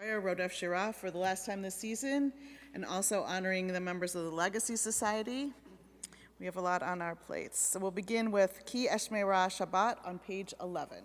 Rodef for the last time this season, and also honoring the members of the Legacy Society. We have a lot on our plates. So we'll begin with Ki Erev Shabbat on page 11.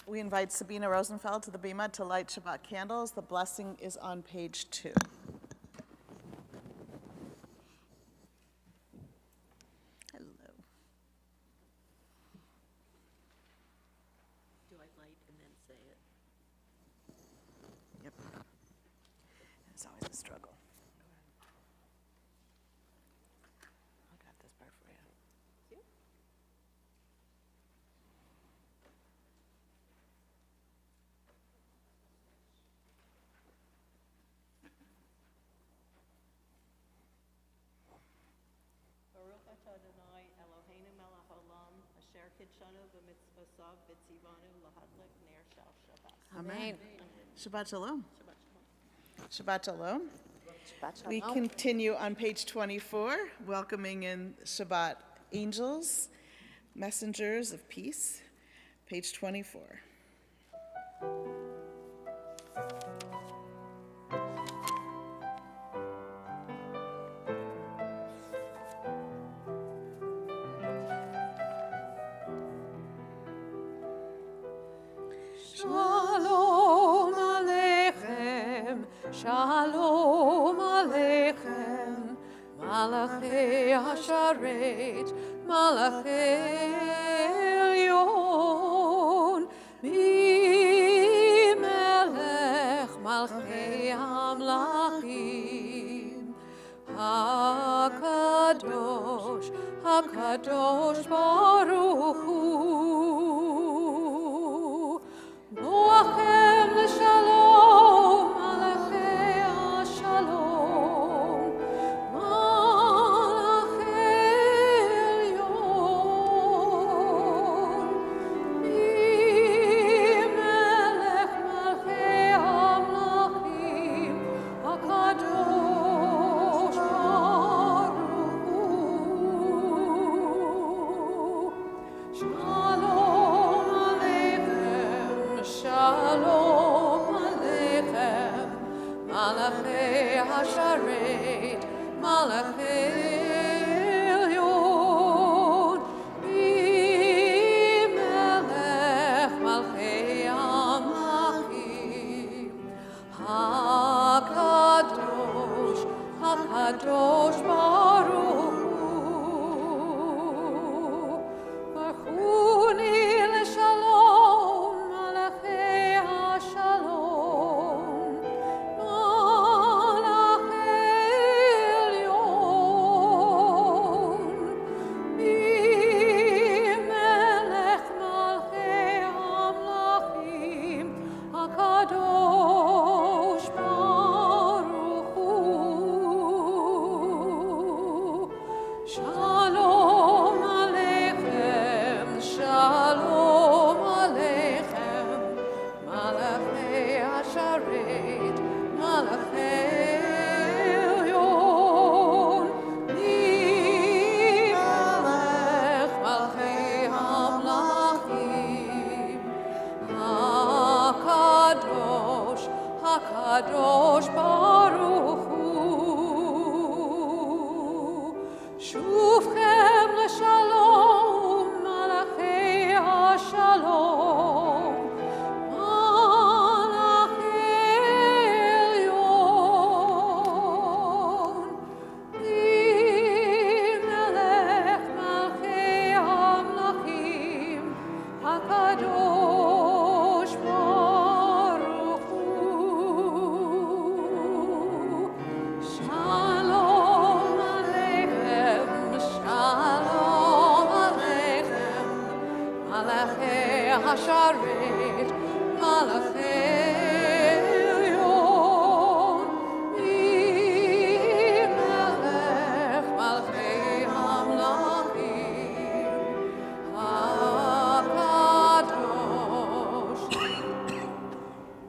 We invite Sabina Rosenfeld to the Bima to light Shabbat candles. The blessing is on page 2. Hello. Do I light and then say it? Yep. It's always a struggle. I got this part for you. Yep. Baruch atah Adonai Eloheinu melech haolam asher kidshanu b'mitzvosav v'tzivanu lahadlik ner shel Shabbat. Amen. Shabbat Shalom. Shabbat Shalom. Shabbat Shalom. We continue on page 24, welcoming in Shabbat angels, messengers of peace. Page 24. Shalom Aleichem, Shalom Aleichem, Malachei Hasharet, Malachei Elyon, Melech Malchei Hamlachim, HaKadosh, HaKadosh Baruch Hu. Noachem l'shalom, Malachei Shalom, Malachei Elyon, Melech Malchei Hamlachim, HaKadosh Baruch Hu. Shalom Aleichem, Shalom השרת, מלאכי עליון, היא מלך מלכי המלכים, הקדוש, הקדוש ברוך הוא. ברכוני לשלום, מלאכי השלום, מלאכי עליון, מלך מלכי המלכים, הקדוש ברוך הוא. שלום עליכם, שלום עליכם, מלאכי השרת, מלאכי עליון, מלך מלכי המלכים, הקדוש, הקדוש ברוך הוא. שובכם לשלום, מלאכי השלום, מלאכי עליון, מלך מלכי המלכים, הקדוש ברוך הוא. שלום עליכם, שלום עליכם, מלאכי השרת, מלאכי עליון, מלך מלכי המלכים, הקדוש,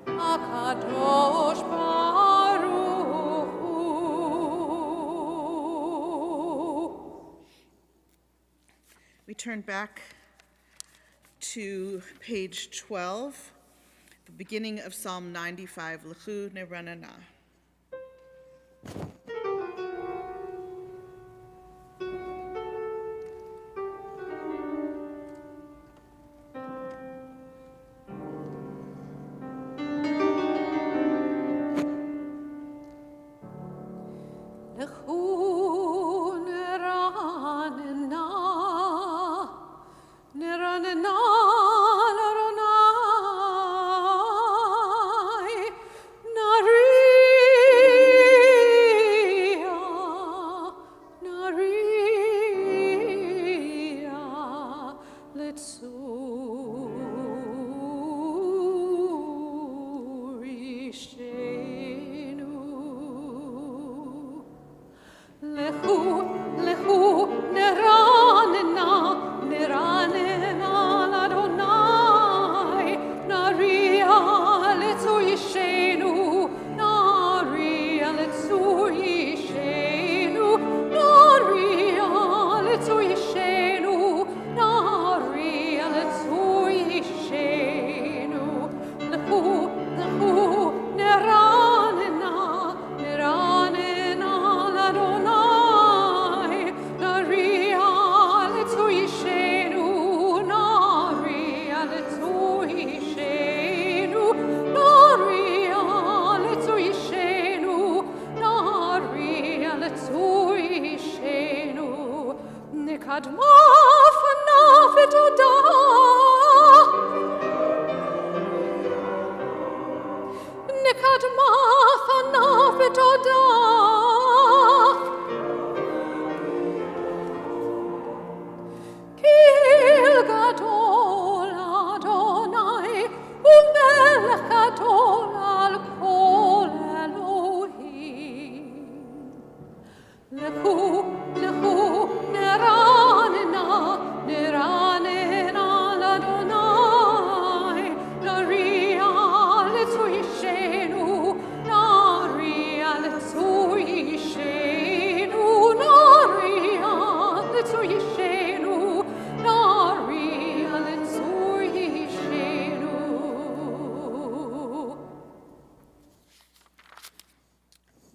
הקדוש ברוך הוא. We turn back to page 12, the beginning of Psalm 95, L'chu Neranana. לכו נרננה, נרננה לאדוני, נריע, נריע לצור אישנו. לכו, לכו, נרננה, נרננה לאדוני, נריע לצור אישנו, נריע לצור אישנו, נריע לצור אישנו, נריע לצור אישנו. לכו, לכו, נרננה, נרננה לאדוני, נריע לצור אישנו, נריע לצור אישנו, נריע לצור אישנו, נריע לצור אישנו. נקדמה פניו ותודה, נקדמה פניו ותודה, קיל גדול אדוני, ומלך גדול על כל אלוהים. לכו, לכו, נרננה, נרננה לאדוני, נריע לצור אישנו, נריע לצור אישנו, נריע לצור אישנו, נריע לצור אישנו.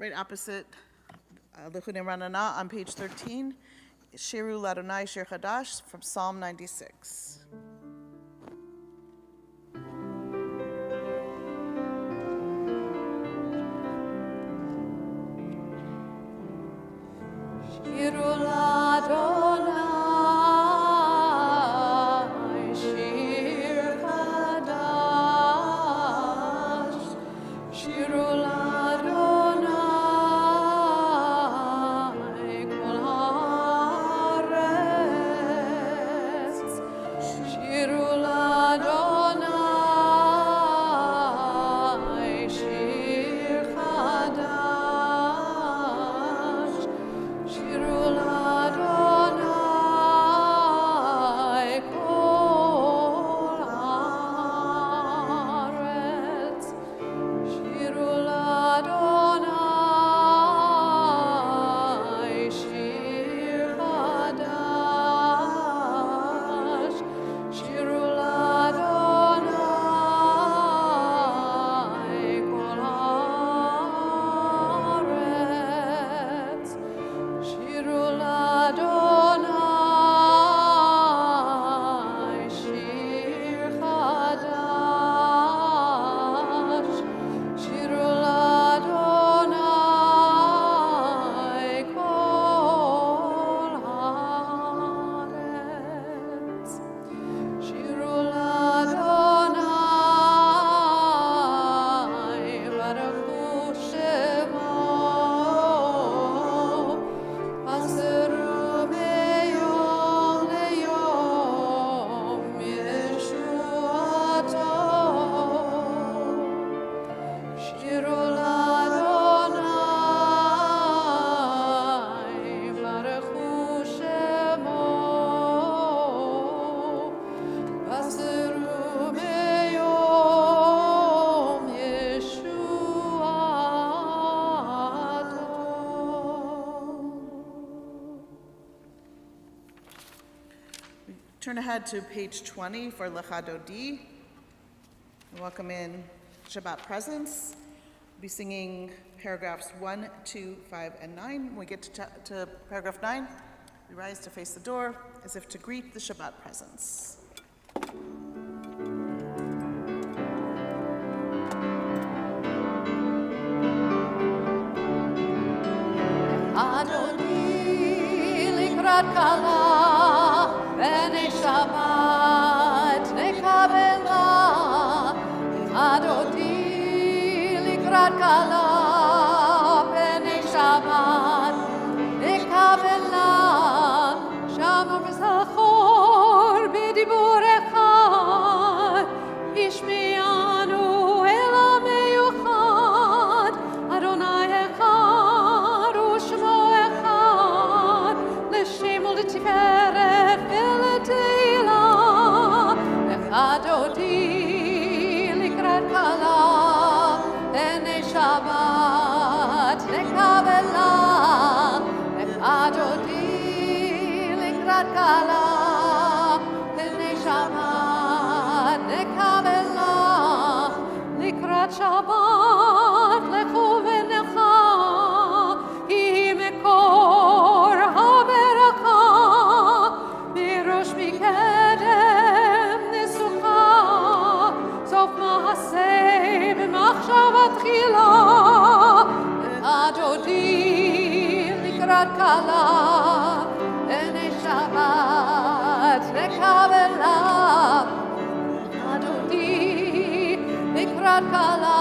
Right opposite L'chudei Ranana on page 13. Shiru Ladonai Shir Chadash from Psalm 96. Shiru Ladonai, Shir Chadash. Shiru Ladonai, Kol haaretz. Shiru Ladonai, Shir Chadash. Shiru Ladonai, Kol haaretz. Shiru Ladonai, Shir Chadash. Shiru Ladonai, Kol haaretz. Shiru Ladonai, Shir Chadash. Shiru Ladonai, Kol haaretz. Shiru Ladonai, Baruchu Shemo. Aseru meyom leyom Yeshuato. Shiru Ladonai, Baruchu Shemo. Aseru meyom Yeshuato. Turn ahead to page 20 for Lechadodi. Welcome in Shabbat presence. We'll be singing paragraphs 1, 2, 5, and 9. When we get to paragraph 9, we rise to face the door as if to greet the Shabbat presence. Adoni likrat kala b'nei Shabbat nekabela. Adoni likrat kala b'nei Shabbat nekabela. Shama v'zachor b'dibur echad ishmianu el ha'meyuchad. Adonai echad u'shmo echad l'shem u'l'tiferet v'letehila. Echadodi likrat kala b'nei Shabbat nekabela. Echadodi likrat kala b'nei Shabbat nekabela. Likrat Shabbat lechu v'necha hi mekor ha'beraka. Mirosh mikedem nesucha sof ma'aseh b'machshava tchila. Adodi likrat kala b'nei Shabbat nekabela. Adodi likrat kala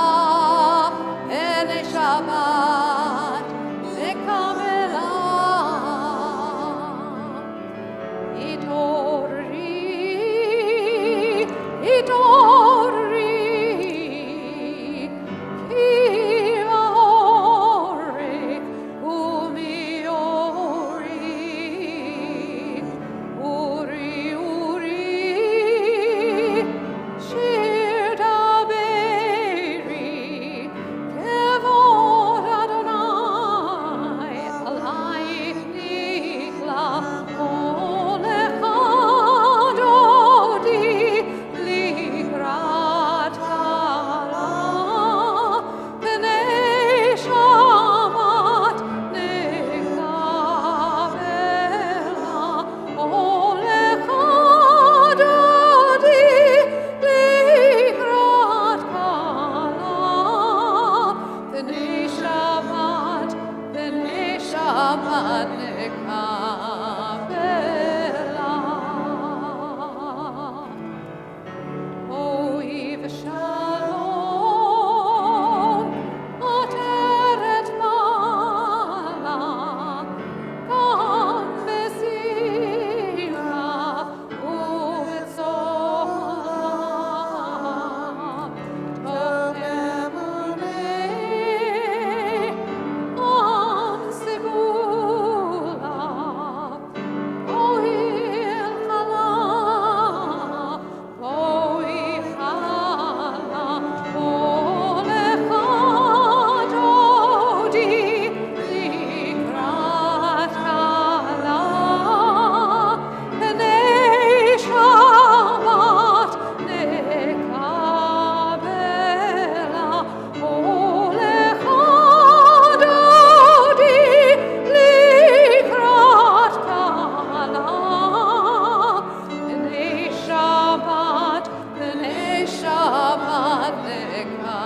b'nei Shabbat nekabela. Itori, itori, kiva ori, umi ori, uri, uri, shir daberi, Shabbat nekabela. Oiv Shalom, Ateret Mala, Kam Besira, Uvetzola, Tokemunei, Am Segula, Ohil Chala, Ohil Chala, Olecha Dodi, Likrat Chala, B'nei Shabbat nekabela, Olecha Dodi, Likrat Chala, B'nei Shabbat nekabela.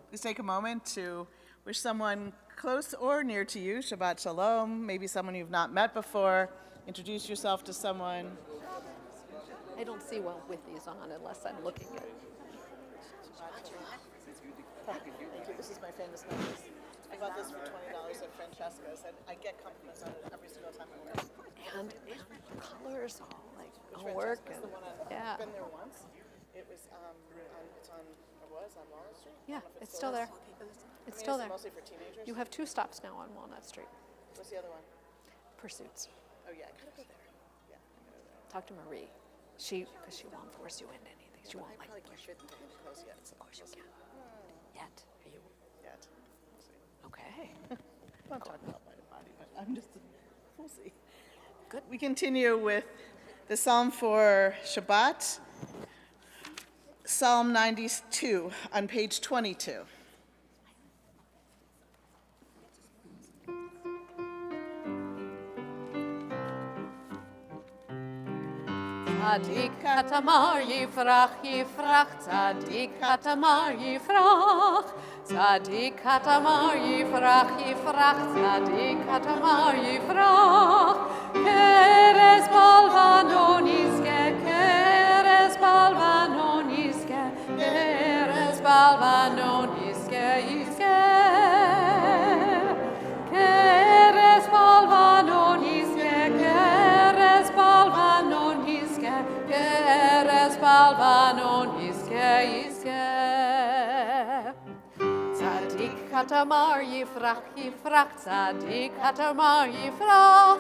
Please take a moment to wish someone close or near to you Shabbat Shalom, maybe someone you've not met before. Introduce yourself to someone. I don't see well with these on unless I'm looking at it. Thank you. This is my famous necklace. I bought this for $20 at Francesca's, and I get compliments on it every single time I wear it. And the colors all like Which all work. Francesca's, And, the one yeah, I've been there once. It was on Walnut Street. I yeah, don't know if it's still there. It's still there. Mostly for teenagers. You have 2 stops now on Walnut Street. What's the other one? Pursuits. Oh yeah, I gotta go there. Yeah, I gotta go there. Talk to Marie. Because she won't force you into anything. She won't I like probably can't fit into any clothes yet. Of course you can. Yet. Are you Yet. We'll see. okay? I'm not talking about my body, but I'm just, we'll see. Good. We continue with the Psalm for Shabbat, Psalm 92 on page 22. Tzadik katamar yifrach, yifrach, tzadik katamar yifrach, tzadik katamar yifrach, yifrach, tzadik katamar yifrach. Keres balvanon iske, keres balvanon iske, keres balvanon iske, iske. Keres balvanon iske, keres balvanon iske, keres balvanon iske, iske. Tzadik katamar yifrach, yifrach, tzadik katamar yifrach.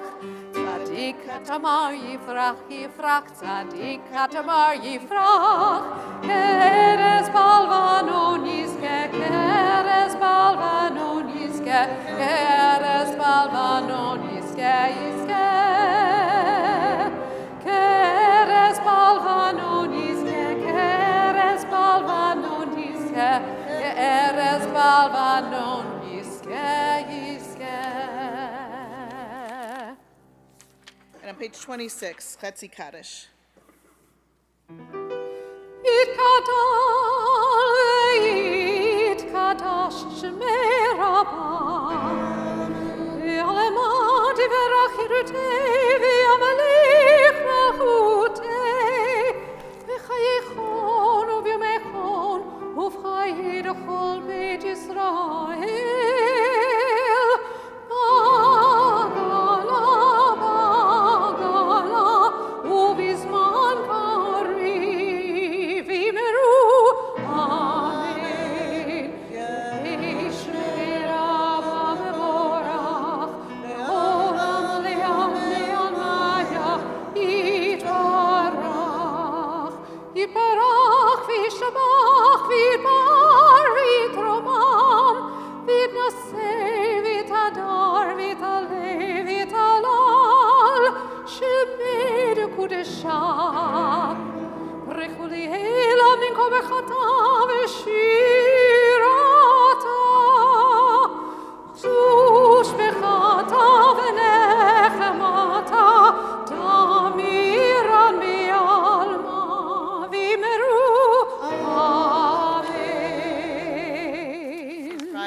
Tzadik katamar yifrach, yifrach, tzadik katamar yifrach. Keres balvanon iske, keres balvanon iske, keres balvanon iske, iske. Keres balvanon iske, keres balvanon iske, keres balvanon iske, iske. And on page 26, Chetzi Kaddish. Yitkadosh Shemei Rabbah, Ve'alema divrach yirutei, ve'amalech malchutei, v'chayechon u'vyomechon, uv'chayi d'chol Beit Yisrael. Bagala, bagala, ubizman kariv, imeru,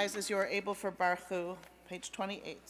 rise as you are able for Baruch, page 28.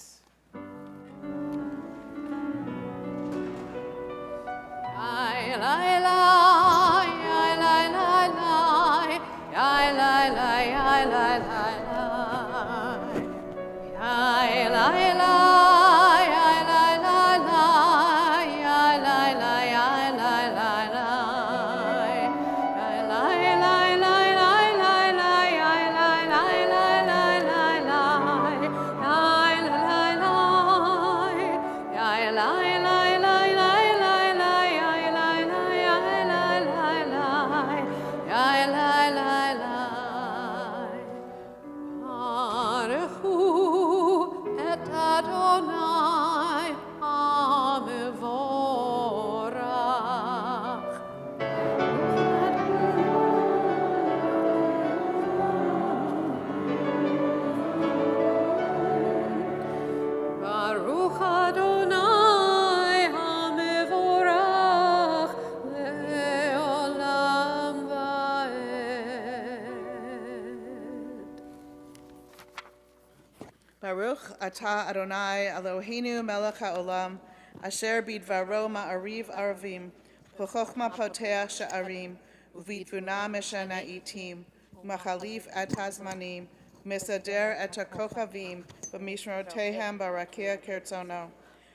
Baruch atah Adonai Eloheinu melech haolam, asher bidvaro ma'ariv aravim, b'chochma poteach sha'arim, u'v'tvuna meshana itim, u'machalif et hazmanim, u'mesader et hakochavim, b'mishmerotehem barakia kertzono.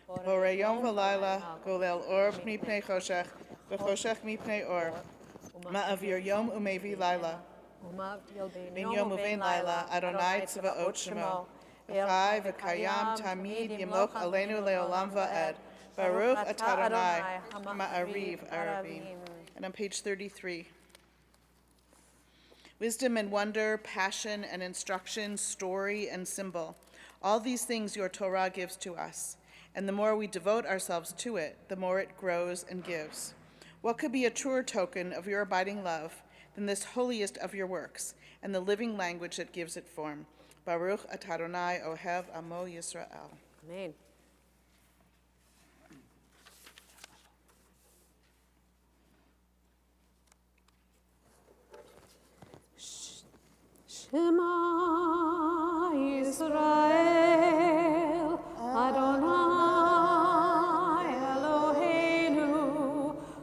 Borei yom v'layla, golel or mipnei choshech, v'choshech mipnei or, ma'avir yom u'mevi layla. Ben yom uvein layla, Adonai tzvaot shemo. Chai v'kayam tamid yimloch aleinu leolam va'ed. Baruch atah Adonai ma'ariv aravim. And on page 33. Wisdom and wonder, passion and instruction, story and symbol. All these things your Torah gives to us. And the more we devote ourselves to it, the more it grows and gives. What could be a truer token of your abiding love than this holiest of your works and the living language that gives it form? Baruch atah Adonai ohev amo Yisrael. Amen. Shema Yisrael, Adonai Eloheinu,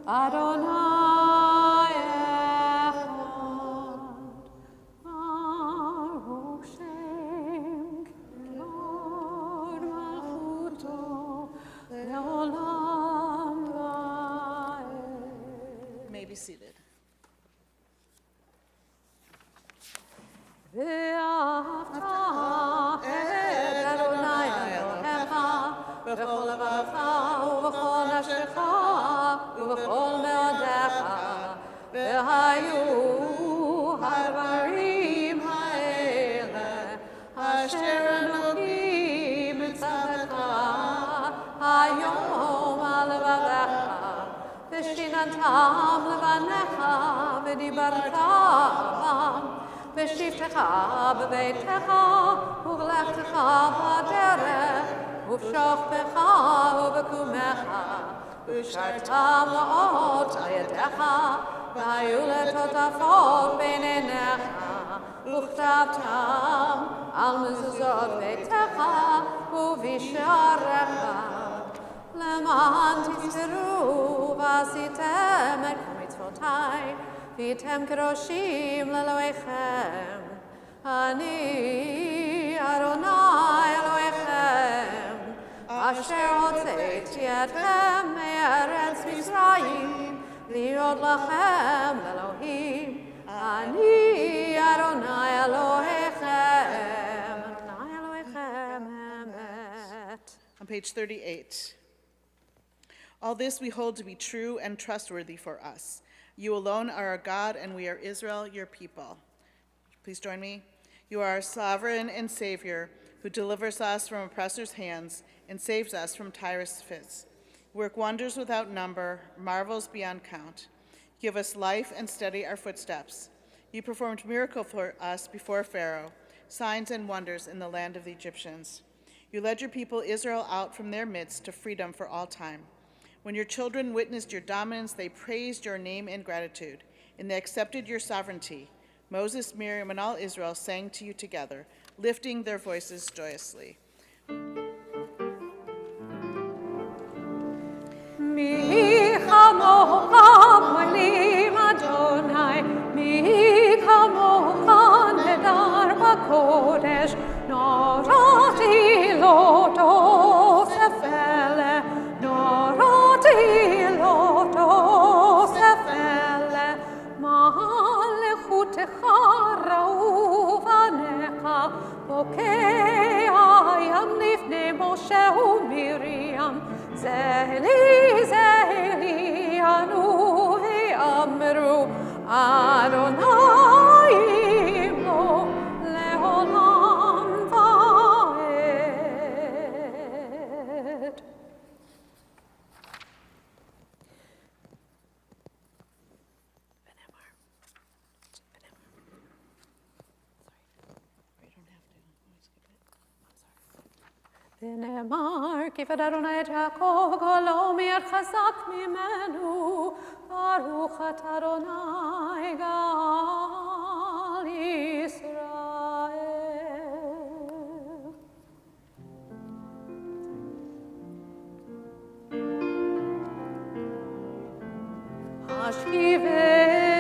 Adonai Echad. Baruch Shem K'od Malchuto Le'olam Va'ed. May be seated. ואהבת את אדוני אלוהיך בכל לבבך ובכל נפשך ובכל מאודיך, והיו הדברים האלה אשר אלוהים מצווך היום על לבבך, ושיננתם לבניך ודיברת בם בשבתך בביתך ובלכתך בדרך ובשוכבך ובקומך, ושרתם לאות על ידיך והיו לטוטפות בין עיניך, וכתבתם על מזוזות ביתך ובשעריך, למען תזכרו ועשיתם את כל מצוותיי והייתם קדושים לאלוהיכם. אני אדוני אלוהיכם, אשר הוצאתי אתכם מארץ מצרים, להיות לכם לאלוהים. אני אדוני אלוהיכם, אדוני אלוהיכם אמת. On page 38. All this we hold to be true and trustworthy for us. You alone are our God, and we are Israel, your people. Please join me. You are our sovereign and Savior, who delivers us from oppressors' hands and saves us from tyrants' fits. You work wonders without number, marvels beyond count. You give us life and steady our footsteps. You performed miracles for us before Pharaoh, signs and wonders in the land of the Egyptians. You led your people Israel out from their midst to freedom for all time. When your children witnessed your dominance, they praised your name in gratitude, and they accepted your sovereignty. Moses, Miriam, and all Israel sang to you together. lifting their voices joyously. Mi chamocha moelim Adonai, mi chamocha nedar b'kodesh, norati loto sefele, norati loto sefele, ma'alechutecha ra'u vanecha, bokei ayam lifnei Moshe u'Miriam, Zehli, Zehli, Anu v'amru, Adonai imo leolam va'ed. ונאמר, כי פדה אדוני את יעקב גואלו מעיר חזק ממנו, ברוך אתה אדוני גאל ישראל.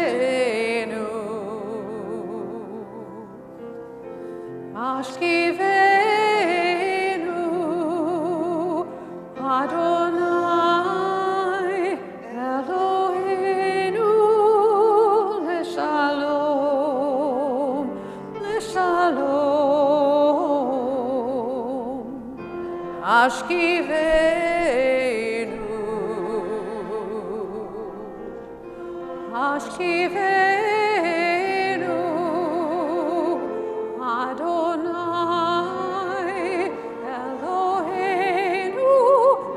השכיבנו, השכיבנו, Adonai Eloheinu leshalom, leshalom. Ashkivenu, ashkivenu, Adonai Eloheinu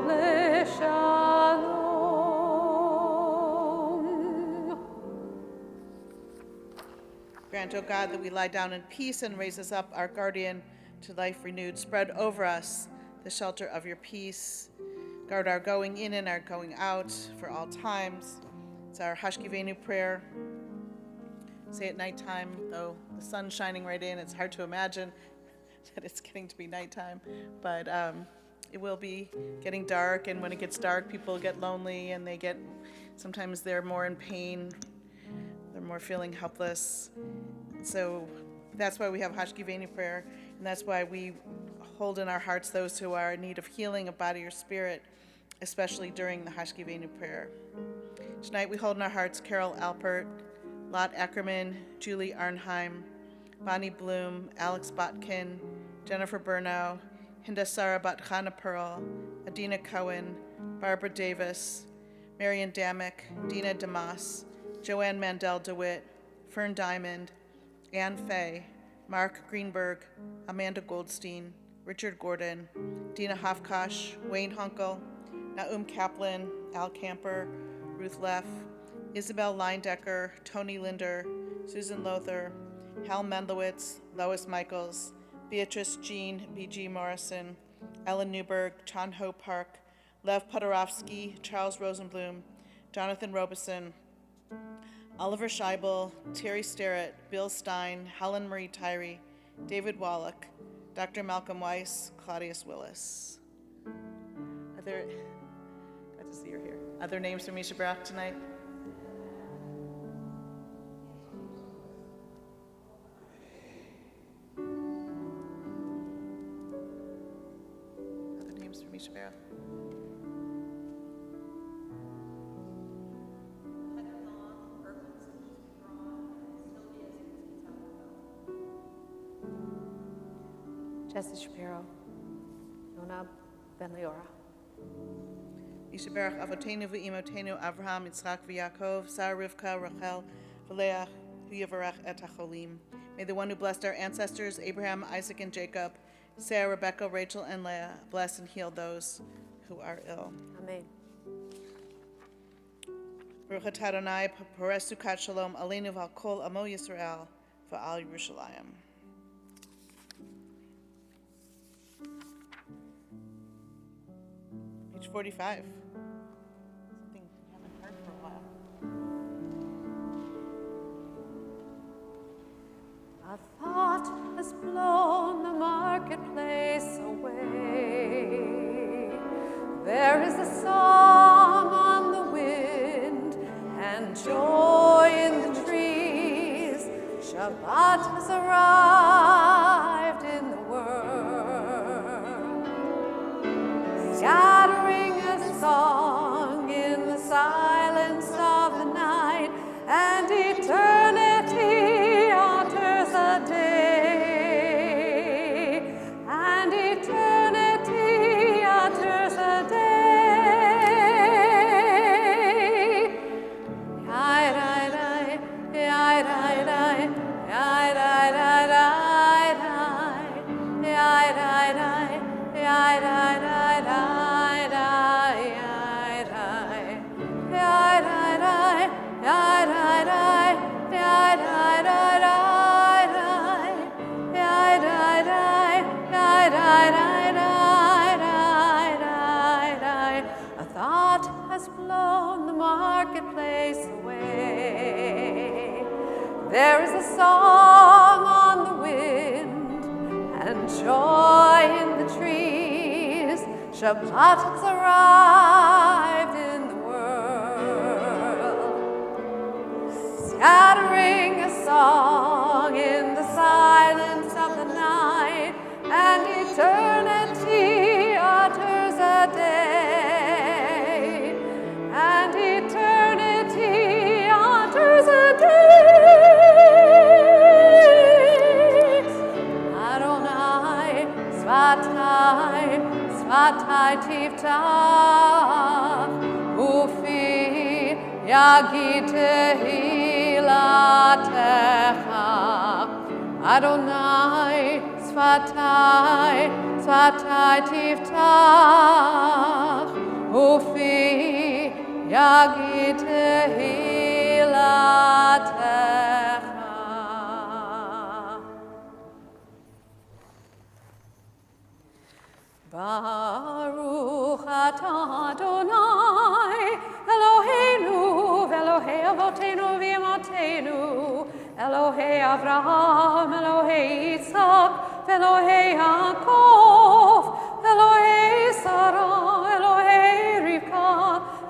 leshalom. Grant, O God, that we lie down in peace and raise us up, our guardian, to life renewed. Spread over us the shelter of your peace. Guard our going in and our going out for all times. It's our Hashkivenu prayer. Say at nighttime, though the sun's shining right in, it's hard to imagine that it's getting to be nighttime, but it will be getting dark, and when it gets dark, people get lonely, and sometimes they're more in pain, they're more feeling helpless. So that's why we have Hashkivenu prayer, and that's why we hold in our hearts those who are in need of healing of body or spirit, especially during the Hashkivenu prayer. Tonight we hold in our hearts Carol Alpert, Lot Ackerman, Julie Arnheim, Bonnie Bloom, Alex Botkin, Jennifer Burnow, Hinda Sara Batkhana Pearl, Adina Cohen, Barbara Davis, Marian Damick, Dina Damas, Joanne Mandel DeWitt, Fern Diamond, Ann Fay, Mark Greenberg, Amanda Goldstein, Richard Gordon, Dina Hofkosh, Wayne Hunkel, Naum Kaplan, Al Camper, Ruth Leff, Isabel Leindecker, Tony Linder, Susan Lothar, Hal Mendlowitz, Lois Michaels, Beatrice Jean B.G. Morrison, Ellen Newberg, Chan Ho Park, Lev Podorovsky, Charles Rosenblum, Jonathan Robeson, Oliver Scheibel, Terry Sterrett, Bill Stein, Helen Marie Tyree, David Wallach, Dr. Malcolm Weiss, Claudius Willis. Glad to see you're here. Other names from Misha Barak tonight? Other names from Misha Barak? Jesse Shapiro, Nona Ben Leora. Yishaberach Avotenu v'Imotenu Avraham, Yitzchak v'Yaakov, Sarah, Rivka, Rachel, v'Leah, hu yavarach et hacholim. May the one who blessed our ancestors, Abraham, Isaac, and Jacob, Sarah, Rebecca, Rachel, and Leah, bless and heal those who are ill. Amen. Baruch atah Adonai, Pores Sukat Shalom, Aleinu v'al kol amo Yisrael, v'al Yerushalayim. Page 45. Something we haven't heard for a while. A thought has blown the marketplace away. There is a song on the wind and joy in the trees. Shabbat has arrived in the world, scattering a song in the silence of the night, and eternity utters a day, and eternity utters a day. A thought has blown the marketplace away. There is a song on the wind and joy in the trees. Shabbat has arrived in the world, scattering a song in the silence of the night, and eternity utters a day, and eternity utters a day. Adonai, Svatai, Svatai Tivtach, Ufi Yagid Tehilatecha. Adonai, Svatai, Svatai Tivtach, Ufi Yagid Tehilatecha. Baruch atah Adonai, Eloheinu, Elohei Avotenu v'Imotenu, Elohei Avraham, Elohei Yitzhak, Elohei Yaakov, Elohei Sarah, Elohei Rivka,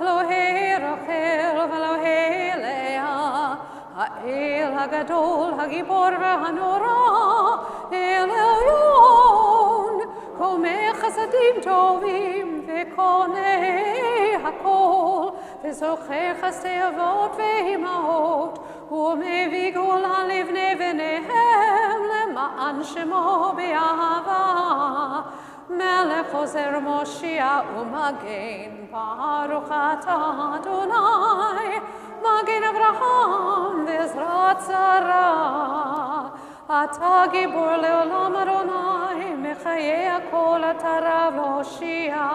Elohei Rachel, Elohei Leah, Ha'el HaGadol, HaGibor v'Hanora, El Elyon, Komei Chasadim Tovim, V'Konei HaKol, V'Zochei Chasdei Avot v'Imaot, U'mevii Gula Livnei V'neihem, Le'ma'an Shemo B'Ahava, Melech Ozer Moshiach U'Magen, Baruch atah Adonai, Magen Avraham v'Ezrat Sarah. Atah Gibor Le'olam Adonai, Mechayei HaKol atah Rav Hoshia,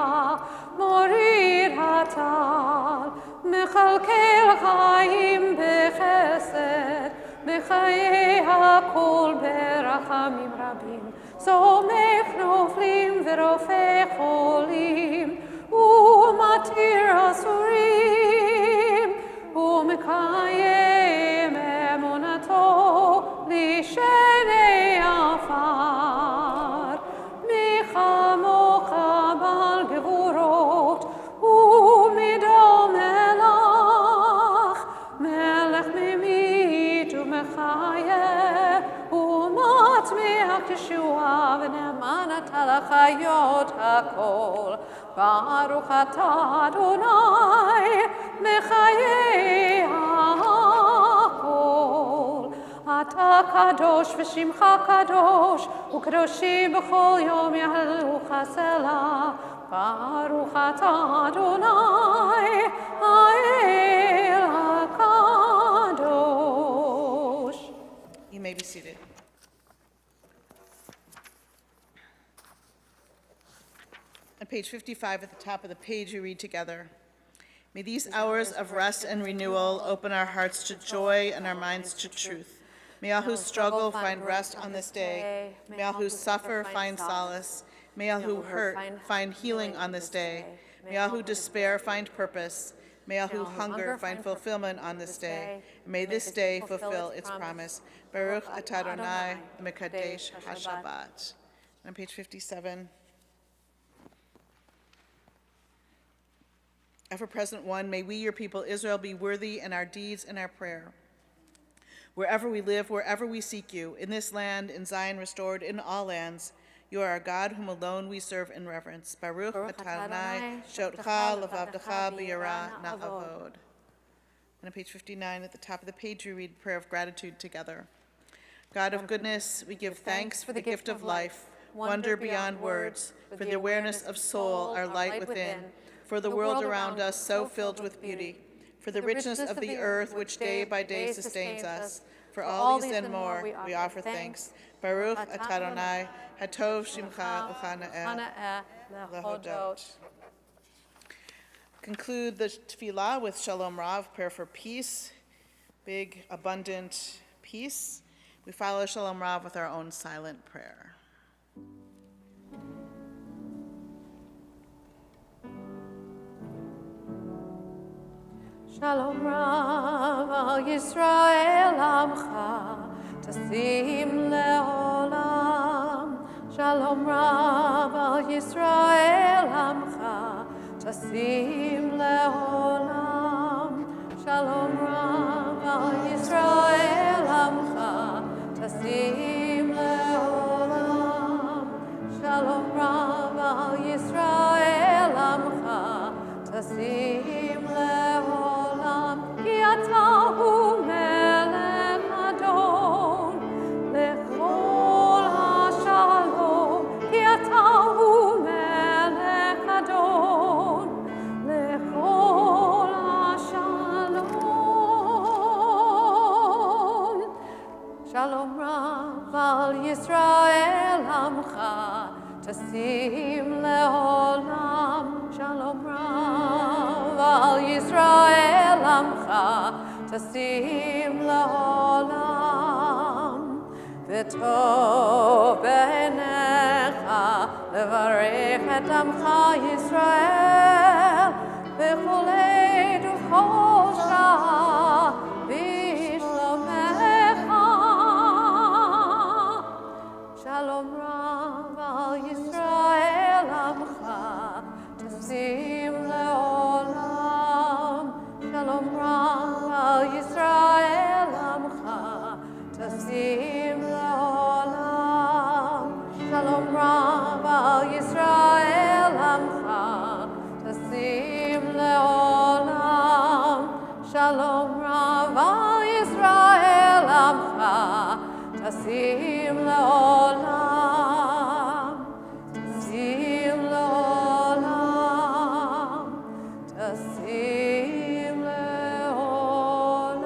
Morid Hatal, Mechalkel Chaim B'Chesed, Mechayei HaKol B'Rachamim Rabim, Somech Noflim V'Rofei Cholim, U'Matir Asurim, U'Mekayem Emunato Lishenei Afar, Michamocha Bal Gevurot, U'Midom Melach, Melech Mimit U'Mechayeh, U'Matmeach Yeshua V'Ne'eman atah l'chayot hakol. Baruch atah Adonai, Mechayei hakol. Atah kadosh v'shimcha kadosh, u'kadoshim b'chol yom yahalucha selah. Baruch atah Adonai, ha'el hakadosh. You may be seated. On page 55 at the top of the page, we read together, May these hours of rest and renewal open our hearts to joy and our minds to truth. May all who struggle find rest on this day. May all who suffer find solace. May all who hurt find healing on this day. May all who despair find purpose. May all who hunger find fulfillment on this day. May this day fulfill its promise. Baruch atah Adonai mekadesh haShabbat. On page 57. Ever present one, may we, your people Israel, be worthy in our deeds and our prayer. Wherever we live, wherever we seek you, in this land, in Zion restored, in all lands, you are our God, whom alone we serve in reverence. Baruch atah Adonai, shotcha levavdecha b'yirah nachavod. And on page 59, at the top of the page, we read prayer of gratitude together. God of goodness, we give thanks for the gift of life, wonder beyond words, for the awareness of soul, our light within, for the world around us so filled with beauty, for the richness of the earth which day by day sustains us. For all these and more, we offer thanks. Baruch atah Adonai, hatov shimcha uchana'eh lehodot. Conclude the tefillah with Shalom Rav, prayer for peace, big, abundant peace. We follow Shalom Rav with our own silent prayer. Shalom Rav al Yisrael Amcha, Tasim leolam. Shalom Rav al Yisrael Amcha, Tasim leolam. Shalom Rav al Yisrael Amcha, Tasim leolam. Shalom Rav al Yisrael Amcha, Tasim leolam. Ki atahu melech adon, lechol hashalom. Ki atahu melech adon, lechol hashalom. Shalom Rav al Yisrael Amcha, Tasim leolam. Shalom Rav al Yisrael Amcha, Tasim leolam. V'tov b'einecha levarech et Amcha Yisrael b'chol עת ובכל שעה בשלומך. Shalom Rav al Yisrael Amcha, Tasim leolam. Shalom Rav al Yisrael Amcha, Tasim leolam. Shalom Rav al Yisrael Amcha, Tasim leolam. Shalom Rav al Yisrael Amcha, Tasim leolam. Tasim leolam. Tasim leolam.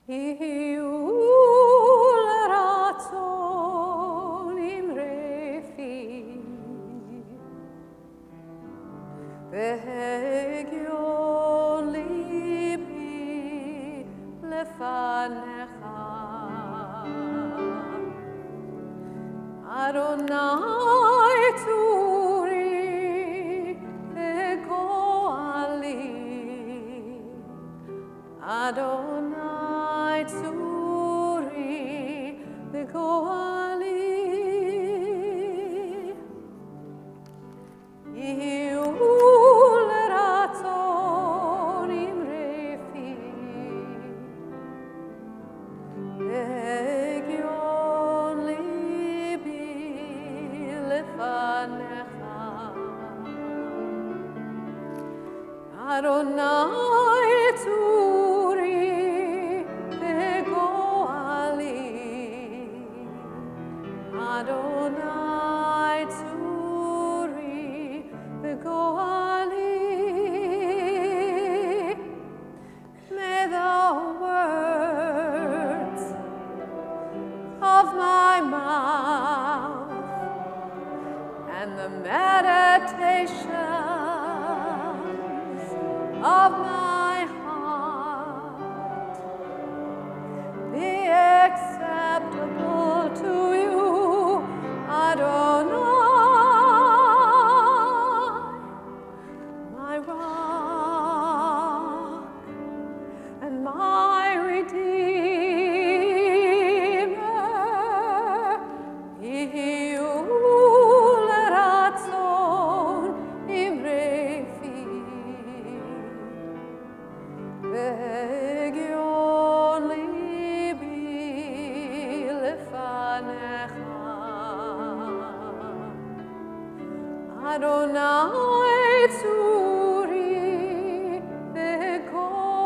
יהיו לרצון אמרתי, והגיון ליבי לפניך. אדוני צורי וגואלי, Adonai tzuri v'goali, yihu l'ratzon imrefi, v'gion libi lefanecha. Adonai tzuri ve'goali.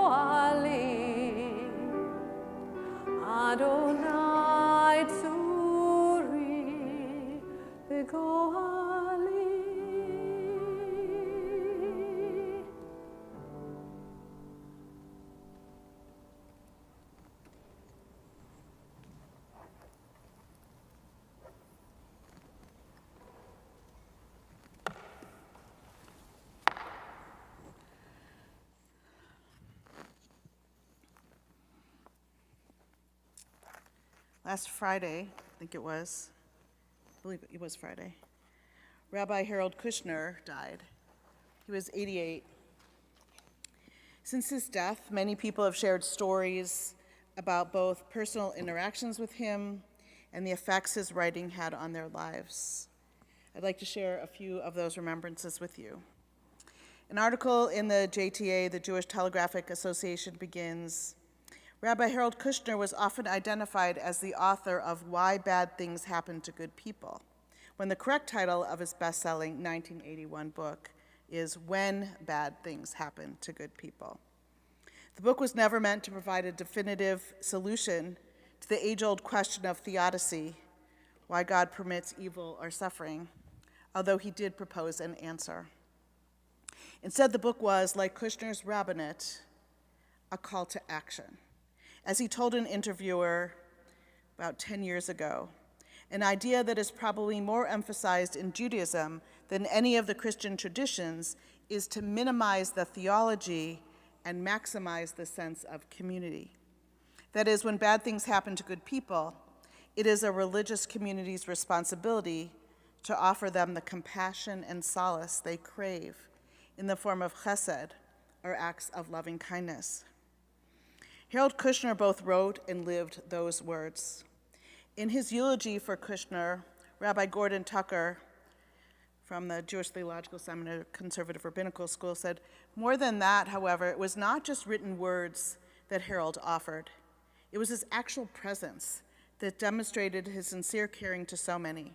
Adonai tzuri ve'goali. Last Friday, I believe it was Friday, Rabbi Harold Kushner died. He was 88. Since his death, many people have shared stories about both personal interactions with him and the effects his writing had on their lives. I'd like to share a few of those remembrances with you. An article in the JTA, the Jewish Telegraphic Association, begins, Rabbi Harold Kushner was often identified as the author of Why Bad Things Happen to Good People, when the correct title of his best-selling 1981 book is When Bad Things Happen to Good People. The book was never meant to provide a definitive solution to the age-old question of theodicy, why God permits evil or suffering, although he did propose an answer. Instead, the book was, like Kushner's rabbinate, a call to action. As he told an interviewer about 10 years ago, an idea that is probably more emphasized in Judaism than any of the Christian traditions is to minimize the theology and maximize the sense of community. That is, when bad things happen to good people, it is a religious community's responsibility to offer them the compassion and solace they crave in the form of chesed, or acts of loving kindness. Harold Kushner both wrote and lived those words. In his eulogy for Kushner, Rabbi Gordon Tucker from the Jewish Theological Seminary Conservative Rabbinical School said, more than that, however, it was not just written words that Harold offered. It was his actual presence that demonstrated his sincere caring to so many.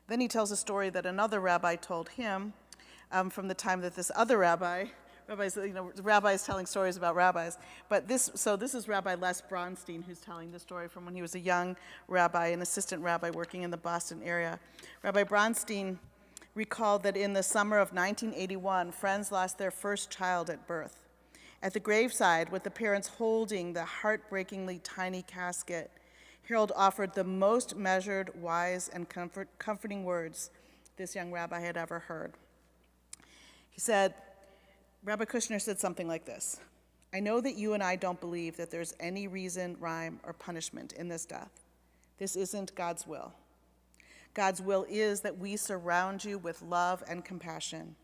Then he tells a story that another rabbi told him from the time that this other rabbis telling stories about rabbis. But this is Rabbi Les Bronstein who's telling the story from when he was a young rabbi, an assistant rabbi working in the Boston area. Rabbi Bronstein recalled that in the summer of 1981, friends lost their first child at birth. At the graveside, with the parents holding the heartbreakingly tiny casket, Harold offered the most measured, wise, and comforting words this young rabbi had ever heard. He said, Rabbi Kushner said something like this, I know that you and I don't believe that there's any reason, rhyme, or punishment in this death. This isn't God's will. God's will is that we surround you with love and compassion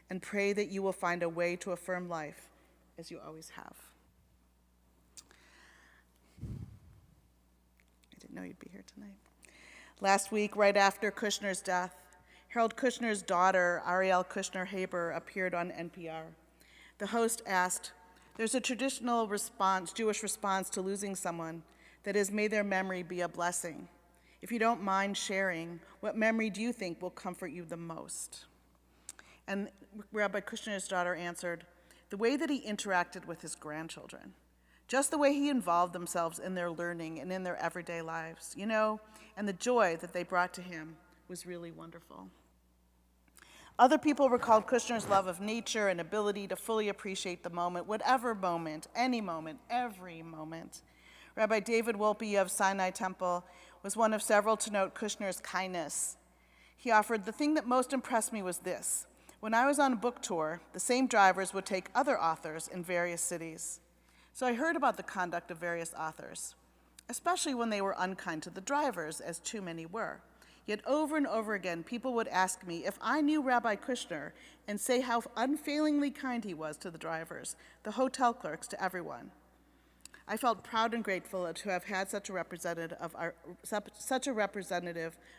and pray that you will find a way to affirm life as you always have. I didn't know you'd be here tonight. Last week, right after Kushner's death, Harold Kushner's daughter, Ariel Kushner-Haber, appeared on NPR. The host asked, there's a traditional Jewish response to losing someone that is, may their memory be a blessing. If you don't mind sharing, what memory do you think will comfort you the most? And Rabbi Kushner's daughter answered, the way that he interacted with his grandchildren, just the way he involved themselves in their learning and in their everyday lives, and the joy that they brought to him was really wonderful. Other people recalled Kushner's love of nature and ability to fully appreciate the moment, whatever moment, any moment, every moment. Rabbi David Wolpe of Sinai Temple was one of several to note Kushner's kindness. He offered, the thing that most impressed me was this. When I was on a book tour, the same drivers would take other authors in various cities. So I heard about the conduct of various authors, especially when they were unkind to the drivers, as too many were. Yet over and over again, people would ask me if I knew Rabbi Kushner and say how unfailingly kind he was to the drivers, the hotel clerks, to everyone. I felt proud and grateful to have had such a representative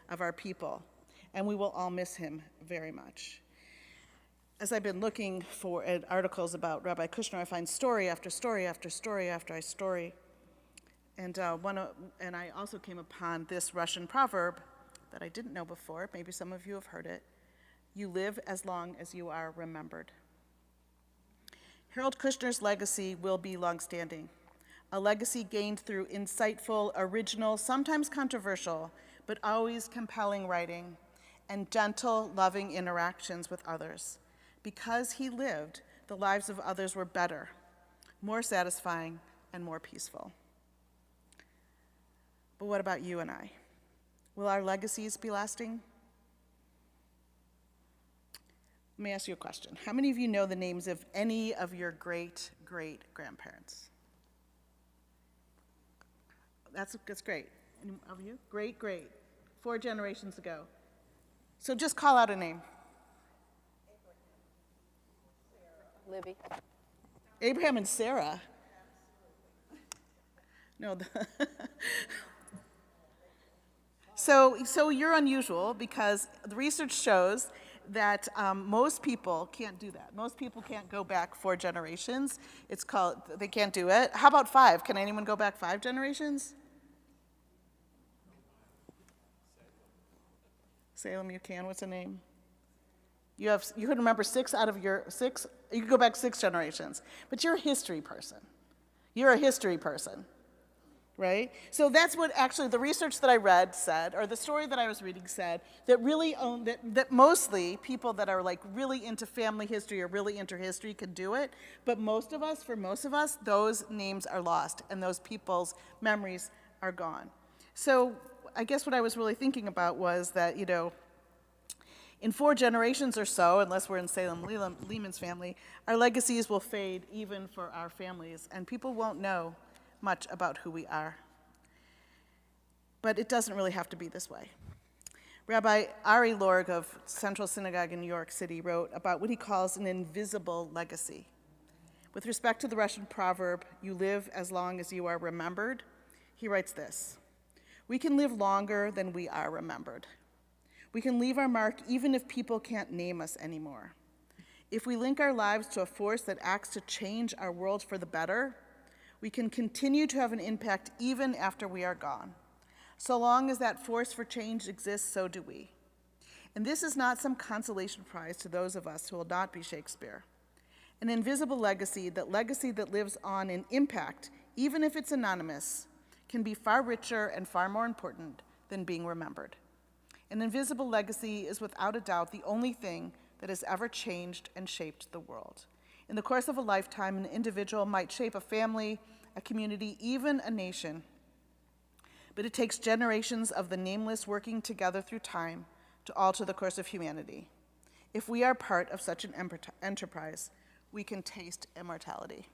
of our people, and we will all miss him very much. As I've been looking for articles about Rabbi Kushner, I find story after story after story after story. And I also came upon this Russian proverb that I didn't know before. Maybe some of you have heard it. You live as long as you are remembered. Harold Kushner's legacy will be longstanding, a legacy gained through insightful, original, sometimes controversial, but always compelling writing and gentle, loving interactions with others. Because he lived, the lives of others were better, more satisfying, and more peaceful. But what about you and I? Will our legacies be lasting? Let me ask you a question. How many of you know the names of any of your great-great-grandparents? That's great. Any of you? Great. 4 generations ago. So just call out a name. Libby. Abraham and Sarah. No. So you're unusual because the research shows that most people can't do that. Most people can't go back 4 generations. They can't do it. How about 5? Can anyone go back 5 generations? Salem, you can. What's the name? You could remember 6 out of your 6. You could go back 6 generations. But you're a history person. You're a history person. Right? So that's what actually the research that I read said, or the story that I was reading said, that really that mostly people that are like really into family history or really into history could do it, but for most of us, those names are lost and those people's memories are gone. So I guess what I was really thinking about was that, in 4 generations or so, unless we're in Salem Lehman's family, our legacies will fade even for our families, and people won't know much about who we are. But it doesn't really have to be this way. Rabbi Ari Lorg of Central Synagogue in New York City wrote about what he calls an invisible legacy. With respect to the Russian proverb, "You live as long as you are remembered," he writes this: "We can live longer than we are remembered. We can leave our mark even if people can't name us anymore. If we link our lives to a force that acts to change our world for the better, we can continue to have an impact even after we are gone. So long as that force for change exists, so do we. And this is not some consolation prize to those of us who will not be Shakespeare. An invisible legacy that lives on in impact, even if it's anonymous, can be far richer and far more important than being remembered. An invisible legacy is without a doubt the only thing that has ever changed and shaped the world. In the course of a lifetime, an individual might shape a family, a community, even a nation. But it takes generations of the nameless working together through time to alter the course of humanity. If we are part of such an enterprise, we can taste immortality."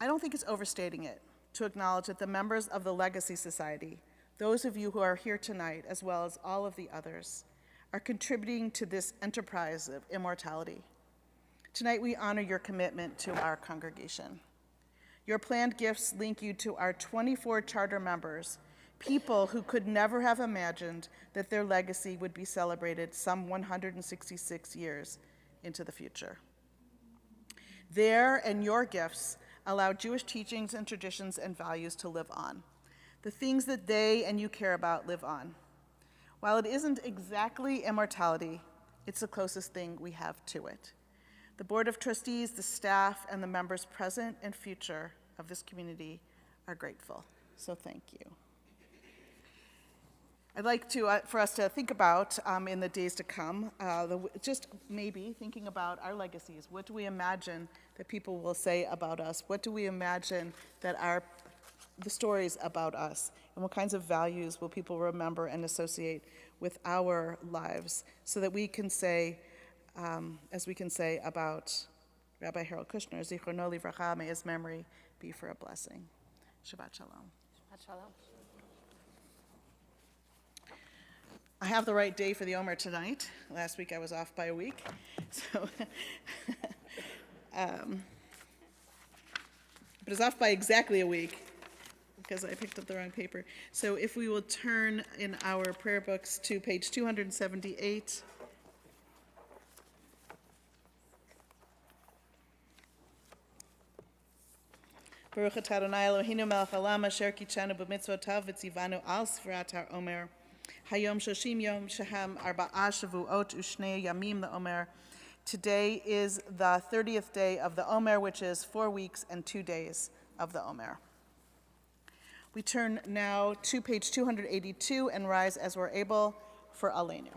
I don't think it's overstating it to acknowledge that the members of the Legacy Society, those of you who are here tonight, as well as all of the others, are contributing to this enterprise of immortality. Tonight we honor your commitment to our congregation. Your planned gifts link you to our 24 charter members, people who could never have imagined that their legacy would be celebrated some 166 years into the future. Their and your gifts allow Jewish teachings and traditions and values to live on. The things that they and you care about live on. While it isn't exactly immortality, it's the closest thing we have to it. The Board of Trustees, the staff, and the members present and future of this community are grateful. So thank you. I'd like for us to think about in the days to come, just maybe thinking about our legacies. What do we imagine that people will say about us? What do we imagine that the stories about us, and what kinds of values will people remember and associate with our lives, so that we can say, as we can say about Rabbi Harold Kushner, Zichrono Livracha, may his memory be for a blessing. Shabbat Shalom. Shabbat Shalom. I have the right day for the Omer tonight. Last week I was off by a week, so but it's off by exactly a week because I picked up the wrong paper. So if we will turn in our prayer books to page 278. Baruch atah Adonai Eloheinu melech haolam asher kitshanu b'mitzvotav v'tzivanu al sfirat ha'omer. Hayom Shoshim Yom Shehem Arba'a Shavuot U'Shnei Yamim LaOmer. Today is the 30th day of the Omer, which is 4 weeks and 2 days of the Omer. We turn now to page 282 and rise as we're able for Aleinu.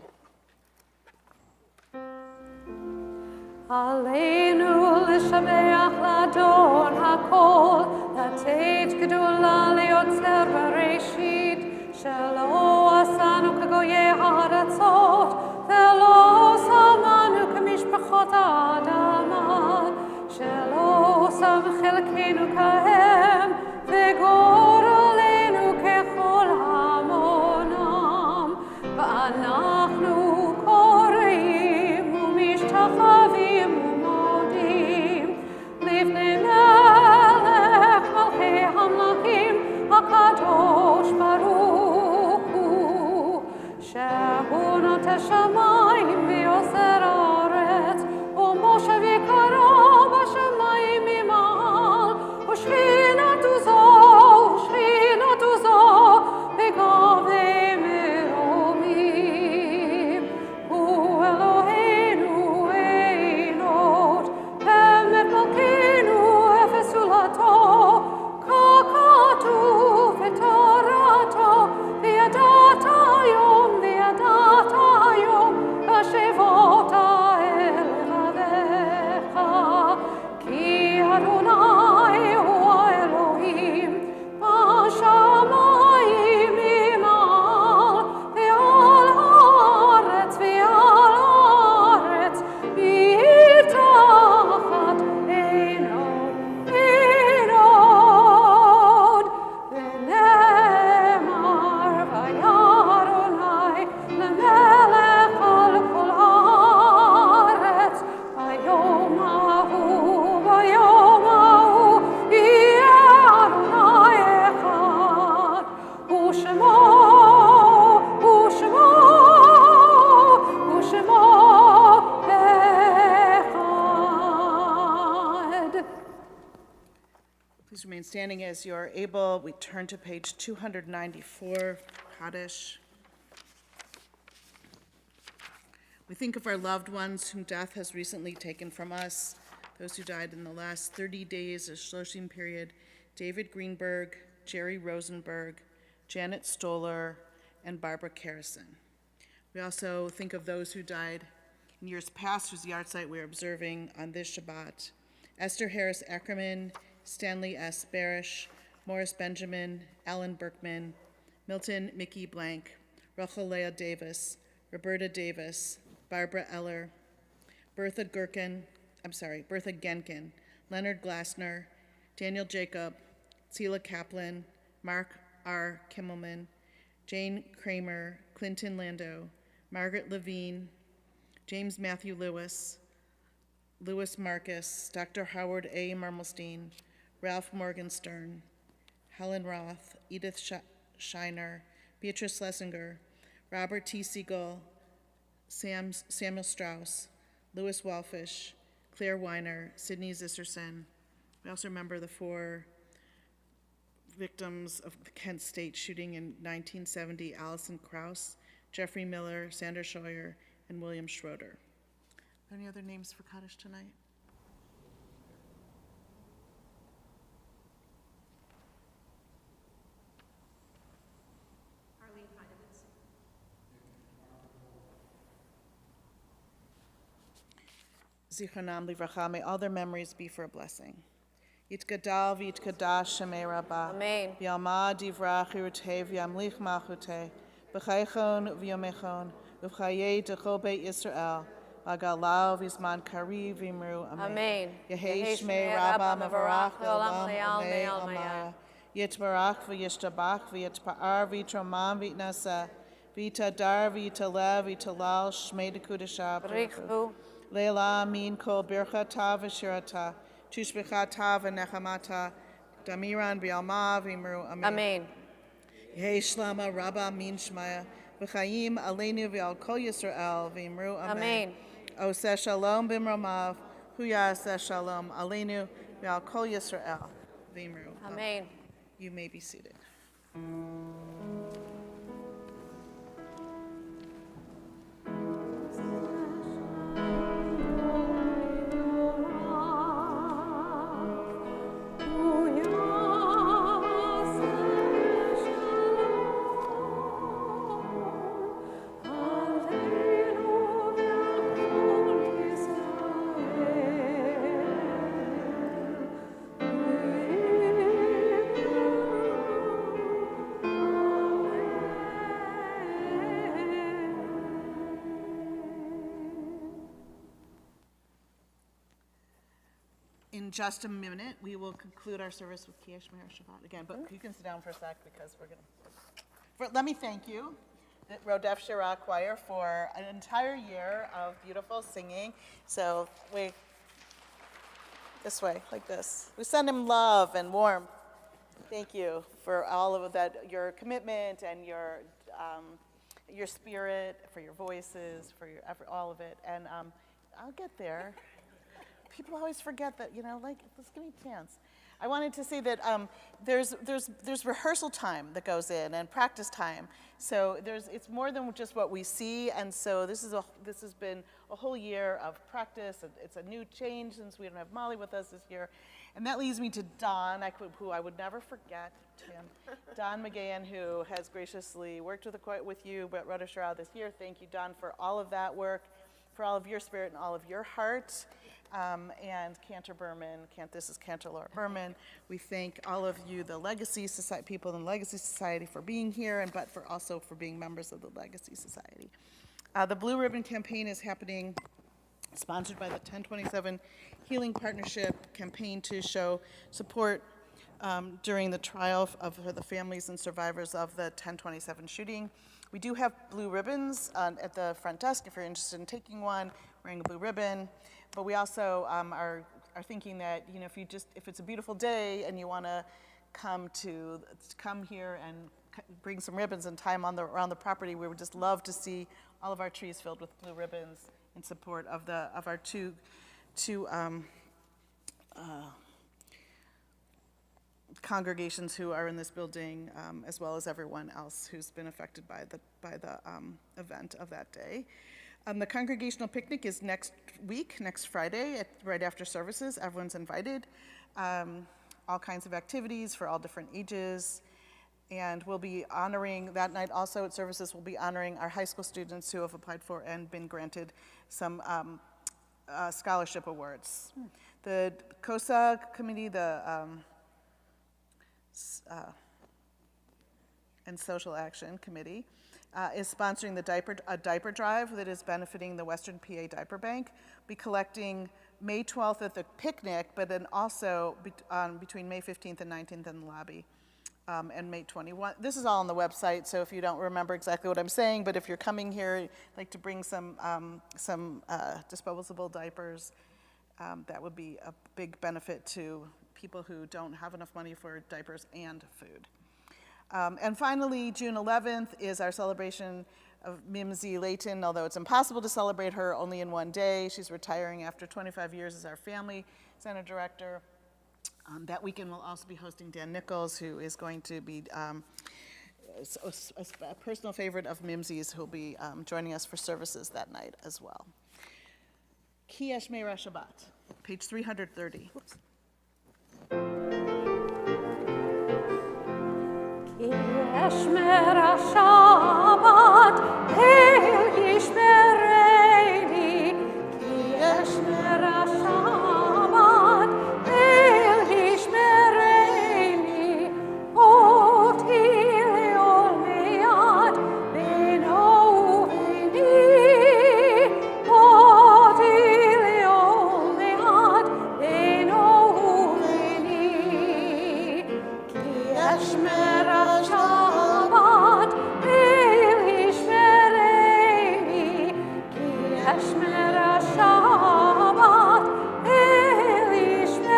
Aleinu l'shabeach l'adon hakol, לתת גדולה ליוצר בראשית, שלא עשנו כגויי הארצות, ולא שמנו כמשפחות האדמה, שלא שם חלקנו כהם, וגורלנו ככל המונם, ואנחנו קוראים ומשתחווים ומודים לפני מלך מלכי המלכים הקדוש ברוך הוא, שהוא נוטה שמיים ויוצר הארץ, ומושב יקרו בשמיים ממעל, ושכינתו זו בגבי מרומים. הוא אלוהינו אילות, אמת מלכנו אפס זולתו, ככתוב בתורתו, וידעת היום, השבות אל לבביך, כי אדוני הוא האלוהים, בשמיים ממעל, ועל הארץ מתחת אין עוד, ונאמר והיה אדוני למלך על כל הארץ, ביום ההוא יהיה אדוני אחד, ושמו אחד. Please remain standing as you are able. We turn to page 294, Kaddish. We think of our loved ones whom death has recently taken from us, those who died in the last 30 days of Shloshim period: David Greenberg, Jerry Rosenberg, Janet Stoller, and Barbara Carrison. We also think of those who died in years past, whose yahrzeit we are observing on this Shabbat: Esther Harris Ackerman, Stanley S. Barish, Morris Benjamin, Alan Berkman, Milton Mickey Blank, Rachel Leah Davis, Roberta Davis, Barbara Eller, Bertha Genkin, Leonard Glassner, Daniel Jacob, Celia Kaplan, Mark R. Kimmelman, Jane Kramer, Clinton Lando, Margaret Levine, James Matthew Lewis, Louis Marcus, Dr. Howard A. Marmelstein, Ralph Morgenstern, Helen Roth, Edith Shiner, Beatrice Schlesinger, Robert T. Siegel, Samuel Strauss, Louis Walfish, Claire Weiner, Sidney Zisserson. We also remember the 4 victims of the Kent State shooting in 1970: Allison Krauss, Jeffrey Miller, Sandra Scheuer, and William Schroeder. Any other names for Kaddish tonight? Zichronam livracha, may all their memories be for a blessing. Yitgadal v'yitkadash shemei rabbah. Amen. V'yalma divrach yirutei v'yamlich malchutei. B'chaychon v'yomechon. V'chayei d'chol beit Yisrael. V'agalau v'zman kari v'imru. Amen. Yehi shmei rabbah mavarach le'olam amei amaya. Yitbarach v'yishtabach v'yitpa'ar v'yitromam v'yitnaseh. V'yitadar v'yitalev v'yitalal shmei d'kudashah. Barichu. Leila min kol birchata v'shirata, tushbechata v'nechamata, damiran v'yalma v'imru. Amen. Amen. Yehi shlama rabba min shmaya, v'chayim aleinu v'al kol Yisrael v'imru. Amen. Oseh shalom b'mromav, hu yaseh shalom aleinu v'al kol Yisrael v'imru. Amen. You may be seated. In just a minute, we will conclude our service with Erev Shabbat again, but you can sit down for a sec because we're going to... Let me thank you, the Rodef Shirah Choir, for an entire year of beautiful singing. So this way, like this. We send him love and warmth. Thank you for all of that, your commitment and your spirit, for your voices, for your effort, all of it. And I'll get there. People always forget that, let's give me a chance. I wanted to say that there's rehearsal time that goes in and practice time. So it's more than just what we see. And so this has been a whole year of practice. It's a new change since we don't have Molly with us this year. And that leads me to Don, who I would never forget, Tim. Don McGahan, who has graciously worked with you at Rodef Shirah this year. Thank you, Don, for all of that work, for all of your spirit and all of your heart. And Cantor Berman, this is Cantor Laura Berman. We thank all of you, the Legacy Society, people in the Legacy Society, for being here, but also for being members of the Legacy Society. The Blue Ribbon Campaign is happening, sponsored by the 1027 Healing Partnership campaign to show support during the trial for the families and survivors of the 1027 shooting. We do have blue ribbons at the front desk if you're interested in taking one, wearing a blue ribbon. But we also are thinking that if it's a beautiful day and you want to come here and bring some ribbons and tie them around the property, we would just love to see all of our trees filled with blue ribbons in support of our two congregations who are in this building, as well as everyone else who's been affected by the event of that day. The congregational picnic is next week, next Friday, right after services. Everyone's invited. All kinds of activities for all different ages. And we'll be honoring, that night also at services, we'll be honoring our high school students who have applied for and been granted some scholarship awards. The COSA committee, and Social Action Committee, is sponsoring a diaper drive that is benefiting the Western PA Diaper Bank. We'll be collecting May 12th at the picnic, but then also between May 15th and 19th in the lobby, and May 21st. This is all on the website, so if you don't remember exactly what I'm saying, but if you're coming here, you'd like to bring some disposable diapers, that would be a big benefit to people who don't have enough money for diapers and food. And finally, June 11th is our celebration of Mimsy Layton, although it's impossible to celebrate her only in one day. She's retiring after 25 years as our family center director. That weekend we'll also be hosting Dan Nichols, who is going to be a personal favorite of Mimsy's, who'll be joining us for services that night as well. Erev Shabbat, page 330. Oops. ישמר השבת, אל ישמרני, כי ישמר השבת, אל ישמרני, אותי לעולמי בינו וביני, אותי לעולמי בינו וביני, כי ישמר השבת, אל ישמרני, כי ישמר השבת, אל ישמרני.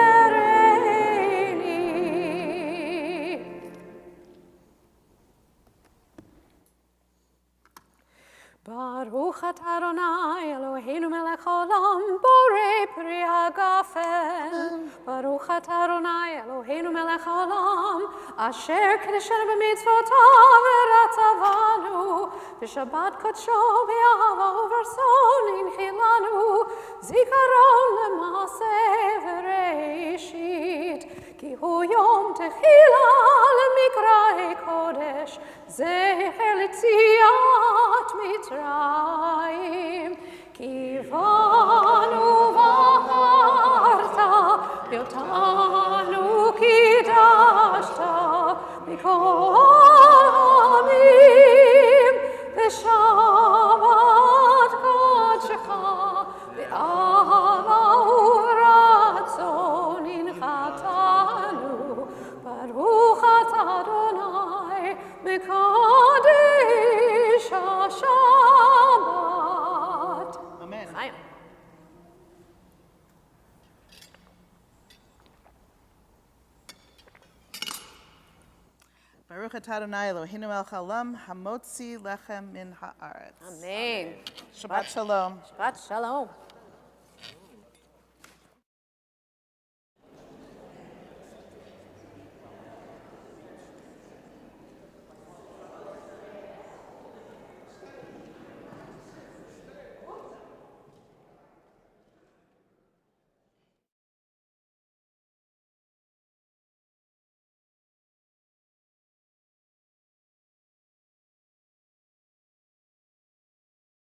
ברוך אתה אדוני אלוהינו מלך העולם, בורא פרי הגפן. ברוך אתה אדוני אלוהינו מלך העולם, אשר קידשנו במצוותיו ורצה בשבת קדשו באהבה וברצון הנחיל לנו, זיכרון למעשה וראשית. כי הוא יום תחילה למקראי קודש, זכר ליציאת מצרים. כי באנו בחרת, ואותנו קידשת מכל העמים, בשבת קדשך באהבה וברצון ומקדיש השבת. Amen. Zion. Baruch atah Adonai Eloheinu melech haolam hamotzi lechem min haaretz. Amen. Shabbat shalom. Shabbat shalom.